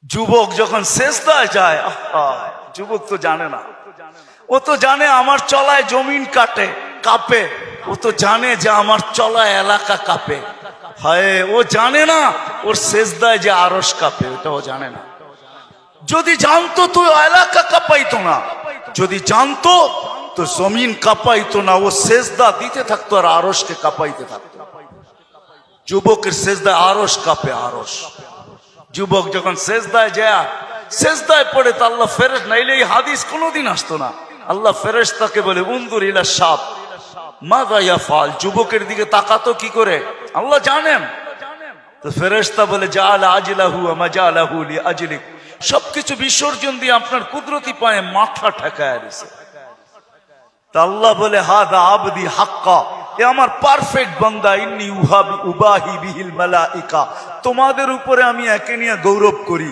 যুবক যখন সেজদায় যায়, যুবক তো জানে না, ও তো জানে আমার চলায় জমিন কাঁপে, ও তো জানে যে আমার চলায় এলাকা কাঁপে। হায়, ও জানে না ওর সেজদায় যে আরশ কাঁপে, ওটা ও জানে না। যদি জানতো তো এলাকা কাঁপাইতো না, যদি জানতো তো জমিন কাঁপাইতো না, ও সেজদা দিতে থাকতো আর আরশকে কাঁপাইতে থাকতো। যুবকের সেজদায় আরশ কাঁপে, আরশ। যুবক যখন সেজদায় যায়, সেজদায় পড়ে তো আল্লাহ ফেরেশতা, নাইলে এই হাদিস কোনোদিন আসতো না। আল্লাহ ফেরেশতাকে বলে উনজুর ইলা শাব মাযা ইয়াফআল, যুবকের দিকে তাকাতো কি করে আল্লাহ জানেন। তো ফেরেশতা বলে জাআলা আজলাহু ওয়া মাজালাহু লিআজলিক, সবকিছু বিসর্জন দিয়ে আপনার কুদরতি পায়ে মাথা ঠেকায় দিয়েছে। তা আল্লাহ বলে হাদা আবদি হাক্কা, এ আমার পারফেক্ট বান্দা, ইন্নী উবাহি বিহিল মালাইকা, তোমাদের উপরে আমি একে নিয়ে গৌরব করি।